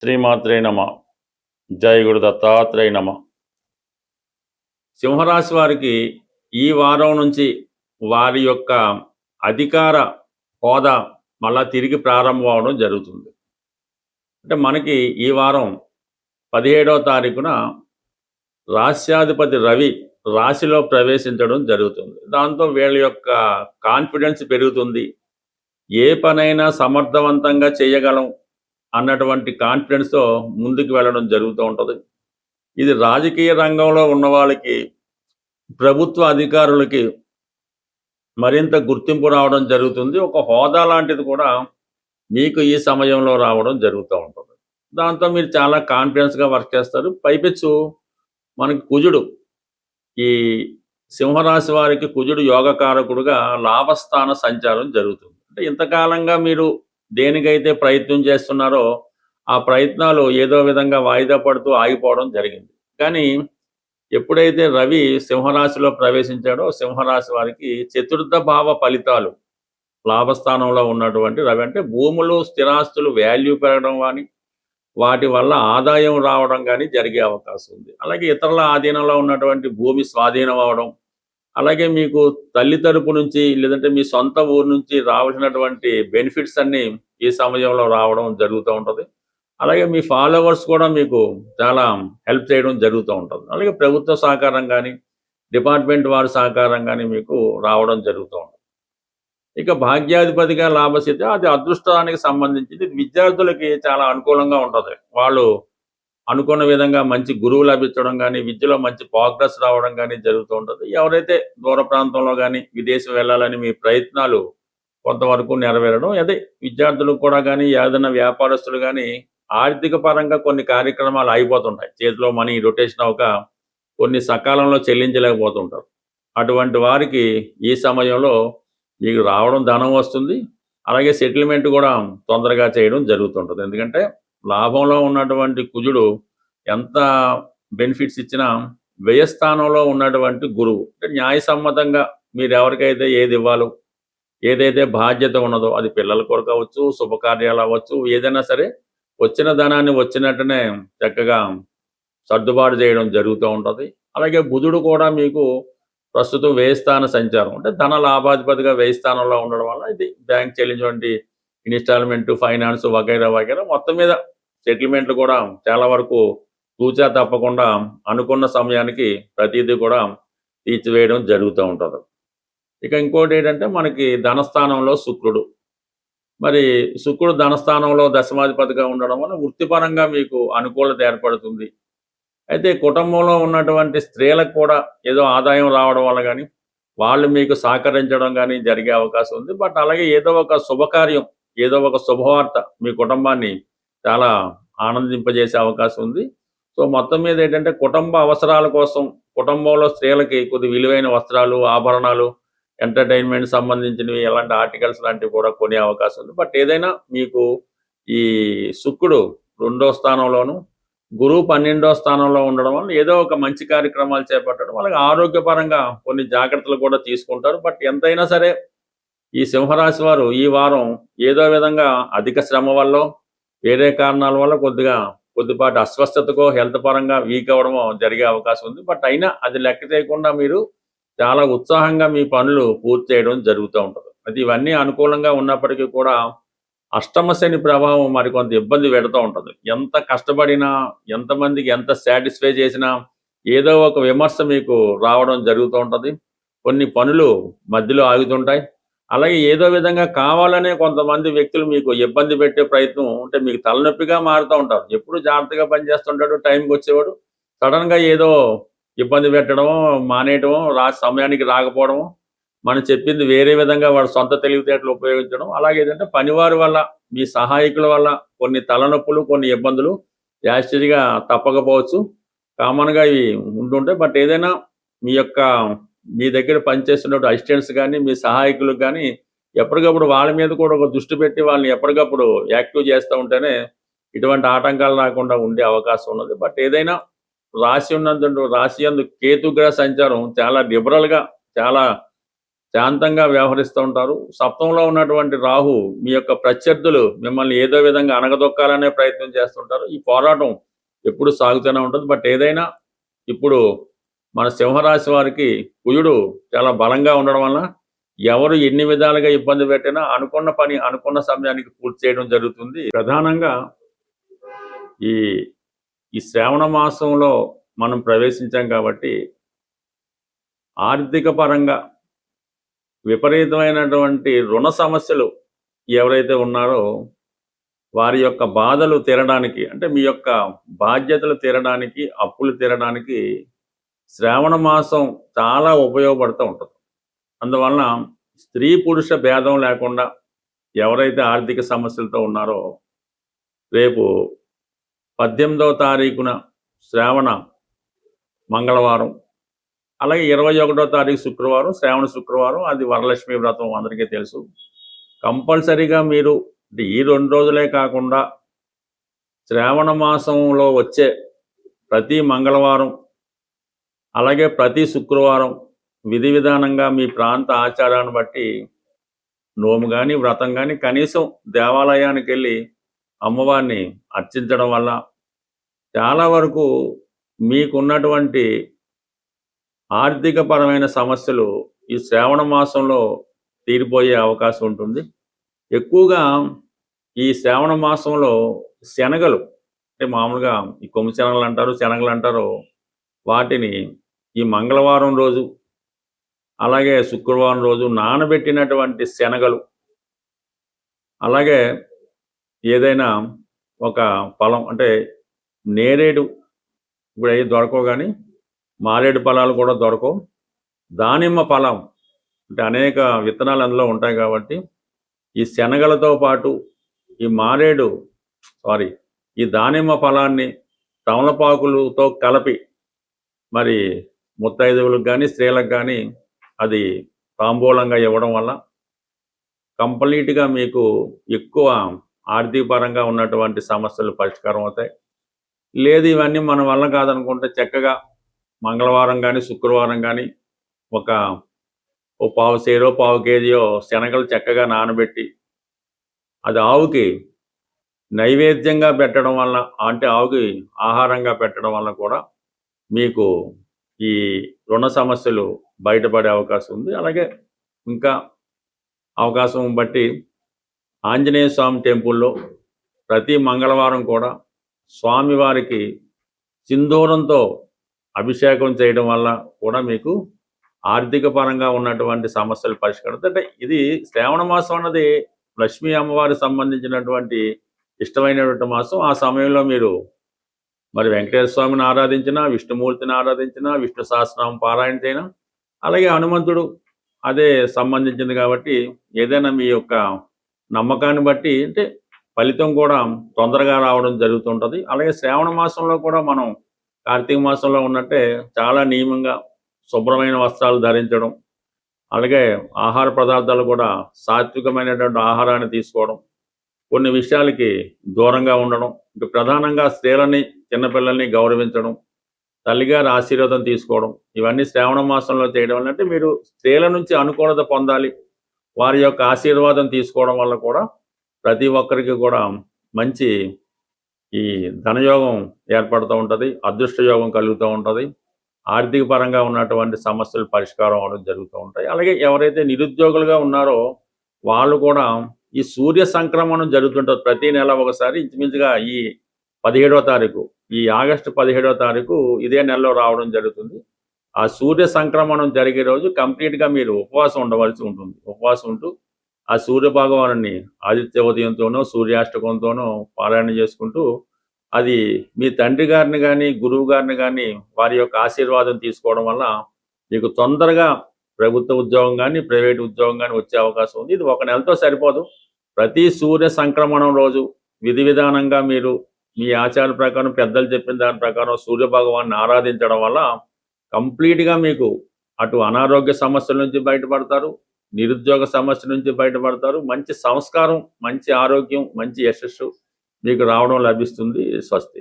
శ్రీమాత్రే నమ. జై గురు దత్తాత్రేయ నమ. సింహరాశి వారికి ఈ వారం నుంచి వారి యొక్క అధికార హోదా మళ్ళా తిరిగి ప్రారంభం అవడం జరుగుతుంది. అంటే మనకి ఈ వారం 17వ తారీఖున రాశ్యాధిపతి రవి రాశిలో ప్రవేశించడం జరుగుతుంది. దాంతో వీళ్ళ యొక్క కాన్ఫిడెన్స్ పెరుగుతుంది. ఏ పనైనా సమర్థవంతంగా చేయగలం అన్నటువంటి కాన్ఫిడెన్స్తో ముందుకు వెళ్ళడం జరుగుతూ ఉంటుంది. ఇది రాజకీయ రంగంలో ఉన్న వాళ్ళకి, ప్రభుత్వ అధికారులకి మరింత గుర్తింపు రావడం జరుగుతుంది. ఒక హోదా లాంటిది కూడా మీకు ఈ సమయంలో రావడం జరుగుతూ ఉంటుంది. దాంతో మీరు చాలా కాన్ఫిడెన్స్గా వర్క్ చేస్తారు. పైపెచ్చు మనకి కుజుడు, ఈ సింహరాశి వారికి కుజుడు యోగకారకుడుగా లాభస్థాన సంచారం జరుగుతుంది. అంటే ఇంతకాలంగా మీరు దేనికైతే ప్రయత్నం చేస్తున్నారో ఆ ప్రయత్నాలు ఏదో విధంగా వాయిదా పడుతూ ఆగిపోవడం జరిగింది. కానీ ఎప్పుడైతే రవి సింహరాశిలో ప్రవేశించాడో సింహరాశి వారికి చతుర్థ భావ ఫలితాలు, లాభస్థానంలో ఉన్నటువంటి రవి అంటే భూములు స్థిరాస్తులు వాల్యూ పెరగడం కానీ, వాటి వల్ల ఆదాయం రావడం కానీ జరిగే అవకాశం ఉంది. అలాగే ఇతరుల ఆధీనంలో ఉన్నటువంటి భూమి స్వాధీనం అవడం, అలాగే మీకు తల్లి తరపు నుంచి లేదంటే మీ సొంత ఊరు నుంచి రావాల్సినటువంటి బెనిఫిట్స్ అన్నీ ఈ సమయంలో రావడం జరుగుతూ ఉంటుంది. అలాగే మీ ఫాలోవర్స్ కూడా మీకు చాలా హెల్ప్ చేయడం జరుగుతూ ఉంటుంది. అలాగే ప్రభుత్వ సహకారం కానీ, డిపార్ట్మెంట్ వారి సహకారం కానీ మీకు రావడం జరుగుతూ ఉంటుంది. ఇక భాగ్యాధిపతిగా లాభస్థితి అది అదృష్టానికి సంబంధించింది. విద్యార్థులకి చాలా అనుకూలంగా ఉంటుంది. వాళ్ళు అనుకున్న విధంగా మంచి గురువు లభించడం కానీ, విద్యలో మంచి ప్రోగ్రెస్ రావడం కానీ జరుగుతూ ఉంటుంది. ఎవరైతే దూర ప్రాంతంలో కానీ విదేశం వెళ్ళాలని మీ ప్రయత్నాలు కొంతవరకు నెరవేరడం, అదే విద్యార్థులకు కూడా కానీ, ఏదైనా వ్యాపారస్తులు కానీ ఆర్థిక పరంగా కొన్ని కార్యక్రమాలు అయిపోతుంటాయి. చేతిలో మనీ రొటేషన్ అవ్వక కొన్ని సకాలంలో చెల్లించలేకపోతుంటారు. అటువంటి వారికి ఈ సమయంలో మీకు రావడం ధనం వస్తుంది. అలాగే సెటిల్మెంట్ కూడా తొందరగా చేయడం జరుగుతుంటుంది. ఎందుకంటే లాభంలో ఉన్నటువంటి కుజుడు ఎంత బెనిఫిట్స్ ఇచ్చినా వ్యయస్థానంలో ఉన్నటువంటి గురువు అంటే న్యాయసమ్మతంగా మీరు ఎవరికైతే ఏది ఇవ్వాలో, ఏదైతే బాధ్యత ఉన్నదో, అది పిల్లల కొరకు అవ్వచ్చు, శుభకార్యాలు అవ్వచ్చు, ఏదైనా సరే వచ్చిన ధనాన్ని వచ్చినట్టునే చక్కగా సర్దుబాటు చేయడం జరుగుతూ ఉంటుంది. అలాగే బుధుడు కూడా మీకు ప్రస్తుతం వ్యయస్థాన సంచారం అంటే ధన లాభాధిపతిగా వ్యయస్థానంలో ఉండడం వల్ల ఇది బ్యాంక్ చెల్లించినటువంటి ఇన్స్టాల్మెంట్, ఫైనాన్స్ వగైరా వగైరా మొత్తం మీద సెటిల్మెంట్లు కూడా చాలా వరకు తూచా తప్పకుండా అనుకున్న సమయానికి ప్రతిదీ కూడా తీర్చివేయడం జరుగుతూ ఉంటుంది. ఇక ఇంకోటి ఏంటంటే మనకి ధనస్థానంలో శుక్రుడు, మరి శుక్రుడు ధనస్థానంలో దశమాధిపతిగా ఉండడం వల్ల వృత్తిపరంగా మీకు అనుకూలత ఏర్పడుతుంది. అయితే కుటుంబంలో ఉన్నటువంటి స్త్రీలకు కూడా ఏదో ఆదాయం రావడం వల్ల కానీ, వాళ్ళు మీకు సహకరించడం కానీ జరిగే అవకాశం ఉంది. బట్ అలాగే ఏదో ఒక శుభకార్యం, ఏదో ఒక శుభవార్త మీ కుటుంబాన్ని చాలా ఆనందింపజేసే అవకాశం ఉంది. సో మొత్తం మీద ఏంటంటే కుటుంబ అవసరాల కోసం కుటుంబంలో స్త్రీలకి కొద్ది విలువైన వస్త్రాలు, ఆభరణాలు, ఎంటర్టైన్మెంట్ సంబంధించినవి ఎలాంటి ఆర్టికల్స్ లాంటివి కూడా కొనే అవకాశం ఉంది. బట్ ఏదైనా మీకు ఈ శుక్రుడు 2వ స్థానంలోను, గురువు 12వ స్థానంలో ఉండడం వల్ల ఏదో ఒక మంచి కార్యక్రమాలు చేపట్టడం, అలాగే ఆరోగ్యపరంగా కొన్ని జాగ్రత్తలు కూడా తీసుకుంటారు. బట్ ఎంతైనా సరే ఈ సింహరాశి వారు ఈ వారం ఏదో విధంగా అధిక శ్రమ వల్ల, వేరే కారణాల వల్ల కొద్దిపాటి అస్వస్థతకో, హెల్త్ పరంగా వీక్ అవ్వడమో జరిగే అవకాశం ఉంది. బట్ అయినా అది లెక్క చేయకుండా మీరు చాలా ఉత్సాహంగా మీ పనులు పూర్తి చేయడం జరుగుతూ ఉంటుంది. అది ఇవన్నీ అనుకూలంగా ఉన్నప్పటికీ కూడా అష్టమ శని ప్రభావం మరికొంత ఇబ్బంది పెడుతూ ఉంటుంది. ఎంత కష్టపడినా, ఎంతమందికి ఎంత సాటిస్ఫై చేసినా ఏదో ఒక విమర్శ మీకు రావడం జరుగుతూ ఉంటుంది. కొన్ని పనులు మధ్యలో ఆగుతుంటాయి. అలాగే ఏదో విధంగా కావాలనే కొంతమంది వ్యక్తులు మీకు ఇబ్బంది పెట్టే ప్రయత్నం అంటే మీకు తలనొప్పిగా మారుతూ ఉంటారు. ఎప్పుడు జాగ్రత్తగా పనిచేస్తుంటాడు, టైంకి వచ్చేవాడు సడన్గా ఏదో ఇబ్బంది పెట్టడమో, మానేయటమో, సమయానికి రాకపోవడము, మనం చెప్పింది వేరే విధంగా వాడు సొంత తెలివితేటలు ఉపయోగించడం, అలాగే ఏంటంటే పనివారి వల్ల, మీ సహాయకుల వల్ల కొన్ని తలనొప్పులు, కొన్ని ఇబ్బందులు యాస్టిగా తప్పకపోవచ్చు. కామన్గా ఇవి ఉంటుంటాయి. బట్ ఏదైనా మీ దగ్గర పనిచేస్తున్న అసిస్టెంట్స్ కానీ, మీ సహాయకులకు కానీ ఎప్పటికప్పుడు వాళ్ళ మీద కూడా ఒక దృష్టి పెట్టి వాళ్ళని ఎప్పటికప్పుడు యాక్టివ్ చేస్తూ ఉంటేనే ఇటువంటి ఆటంకాలు రాకుండా ఉండే అవకాశం ఉన్నది. బట్ ఏదైనా రాశి యందు కేతుగ్రహ సంచారం చాలా లిబరల్గా, చాలా శాంతంగా వ్యవహరిస్తూ ఉంటారు. సప్తమంలో ఉన్నటువంటి రాహు మీ యొక్క ప్రత్యర్థులు మిమ్మల్ని ఏదో విధంగా అణగదొక్కాలనే ప్రయత్నం చేస్తుంటారు. ఈ పోరాటం ఎప్పుడు సాగుతూనే ఉంటుంది. బట్ ఏదైనా ఇప్పుడు మన సింహరాశి వారికి కుజుడు చాలా బలంగా ఉండడం వలన ఎవరు ఎన్ని విధాలుగా ఇబ్బంది పెట్టినా అనుకున్న పని అనుకున్న సమయానికి పూర్తి చేయడం జరుగుతుంది. ప్రధానంగా ఈ ఈ శ్రావణ మాసంలో మనం ప్రవేశించాం కాబట్టి ఆర్థిక పరంగా విపరీతమైనటువంటి రుణ సమస్యలు ఎవరైతే ఉన్నారో వారి యొక్క బాధలు తీరడానికి, అంటే మీ యొక్క బాధ్యతలు తీరడానికి, అప్పులు తీరడానికి శ్రావణ మాసం చాలా ఉపయోగపడుతూ ఉంటుంది. అందువలన స్త్రీ పురుష భేదం లేకుండా ఎవరైతే ఆర్థిక సమస్యలతో ఉన్నారో రేపు 18వ తారీఖున శ్రావణ మంగళవారం, అలాగే 21వ తారీఖు శుక్రవారం, శ్రావణ శుక్రవారం, అది వరలక్ష్మి వ్రతం అందరికీ తెలుసు. కంపల్సరీగా మీరు ఈ 2 రోజులే కాకుండా శ్రావణ మాసంలో వచ్చే ప్రతి మంగళవారం అలాగే ప్రతి శుక్రవారం విధి విధానంగా మీ ప్రాంత ఆచారాన్ని బట్టి నోము కానీ వ్రతం కానీ కనీసం దేవాలయానికి వెళ్ళి అమ్మవారిని అర్చించడం వల్ల చాలా వరకు మీకున్నటువంటి ఆర్థికపరమైన సమస్యలు ఈ శ్రావణ మాసంలో తీరిపోయే అవకాశం ఉంటుంది. ఎక్కువగా ఈ శ్రావణ మాసంలో శనగలు, అంటే మామూలుగా ఈ కొమ్ము శనగలు అంటారు, శనగలు అంటారు, వాటిని ఈ మంగళవారం రోజు అలాగే శుక్రవారం రోజు నానబెట్టినటువంటి శనగలు, అలాగే ఏదైనా ఒక ఫలం, అంటే నేరేడు ఇప్పుడు అవి దొరకవు, కానీ మారేడు ఫలాలు కూడా దొరకవు, దానిమ్మ ఫలం, అంటే అనేక విత్తనాలు అందులో ఉంటాయి కాబట్టి ఈ శనగలతో పాటు ఈ దానిమ్మ ఫలాన్ని తమలపాకులతో కలిపి మరి ముత్తైదువులకు కానీ స్త్రీలకు కానీ అది తాంబూలంగా ఇవ్వడం వల్ల కంప్లీట్గా మీకు ఎక్కువ ఆర్థిక పరంగా ఉన్నటువంటి సమస్యలు పరిష్కారం అవుతాయి. లేదు ఇవన్నీ మన వల్ల కాదనుకుంటే చక్కగా మంగళవారం కానీ శుక్రవారం కానీ ఓ పావు సేరో పావు కేజీయో శనగలు చక్కగా నానబెట్టి అది ఆవుకి నైవేద్యంగా పెట్టడం వల్ల, అంటే ఆవుకి ఆహారంగా పెట్టడం వల్ల కూడా మీకు ఈ రుణ సమస్యలు బయటపడే అవకాశం ఉంది. అలాగే ఇంకా అవకాశం బట్టి ఆంజనేయ స్వామి టెంపుల్లో ప్రతి మంగళవారం కూడా స్వామివారికి సింధూరంతో అభిషేకం చేయడం వల్ల కూడా మీకు ఆర్థిక పరంగా ఉన్నటువంటి సమస్యలు పరిష్కారం. అంటే ఇది శ్రావణ మాసం అన్నది లక్ష్మీ అమ్మవారికి సంబంధించినటువంటి ఇష్టమైనటువంటి మాసం. ఆ సమయంలో మీరు మరి వెంకటేశ్వర స్వామిని ఆరాధించినా, విష్ణుమూర్తిని ఆరాధించినా, విష్ణు సహస్రనామం పారాయణ చేయడం, అలాగే హనుమంతుడు అదే సంబంధించింది కాబట్టి ఏదైనా మీ యొక్క నమ్మకాన్ని బట్టి అంటే ఫలితం కూడా తొందరగా రావడం జరుగుతుంటుంది. అలాగే శ్రావణ మాసంలో కూడా మనం కార్తీక మాసంలో ఉన్నట్టే చాలా నియమంగా శుభ్రమైన వస్త్రాలు ధరించడం, అలాగే ఆహార పదార్థాలు కూడా సాత్వికమైనటువంటి ఆహారాన్ని తీసుకోవడం, కొన్ని విషయాలకి దూరంగా ఉండడం, ఇక ప్రధానంగా స్త్రీలని చిన్నపిల్లల్ని గౌరవించడం, తల్లిగారి ఆశీర్వాదం తీసుకోవడం, ఇవన్నీ శ్రావణ మాసంలో చేయడం వల్ల అంటే మీరు స్త్రీల నుంచి అనుకూలత పొందాలి, వారి యొక్క ఆశీర్వాదం తీసుకోవడం వల్ల కూడా ప్రతి ఒక్కరికి కూడా మంచి ఈ ధనయోగం ఏర్పడుతూ ఉంటుంది, అదృష్ట యోగం కలుగుతూ ఉంటుంది, ఆర్థిక పరంగా ఉన్నటువంటి సమస్యలు పరిష్కారం అవడం జరుగుతూ ఉంటాయి. అలాగే ఎవరైతే నిరుద్యోగులుగా ఉన్నారో వాళ్ళు కూడా ఈ సూర్య సంక్రమణం జరుగుతుంటుంది ప్రతి నెల ఒకసారి. ఇంచుమించుగా ఈ 17వ తారీఖు, ఈ ఆగస్టు 17వ తారీఖు ఇదే నెలలో రావడం జరుగుతుంది. ఆ సూర్య సంక్రమణం జరిగే రోజు కంప్లీట్గా మీరు ఉపవాసం ఉండవలసి ఉంటుంది. ఉపవాసం ఉంటూ ఆ సూర్య భగవాను ఆదిత్య ఉదయంతోనో సూర్యాష్టకంతోనో పారాయణ చేసుకుంటూ అది మీ తండ్రి గారిని కానీ గురువు గారిని కానీ వారి యొక్క ఆశీర్వాదం తీసుకోవడం వల్ల మీకు తొందరగా ప్రభుత్వ ఉద్యోగం కానీ ప్రైవేట్ ఉద్యోగం కానీ వచ్చే అవకాశం ఉంది. ఇది ఒక నెలతో సరిపోదు. ప్రతి సూర్య సంక్రమణం రోజు విధి విధానంగా మీరు మీ ఆచార ప్రకారం పెద్దలు చెప్పిన దాని ప్రకారం సూర్య భగవాన్ని ఆరాధించడం వల్ల కంప్లీట్గా మీకు అటు అనారోగ్య సమస్యల నుంచి బయటపడతారు, నిరుద్యోగ సమస్య నుంచి బయటపడతారు, మంచి సంస్కారం, మంచి ఆరోగ్యం, మంచి యశస్సు మీకు రావడం లభిస్తుంది. స్వస్తి.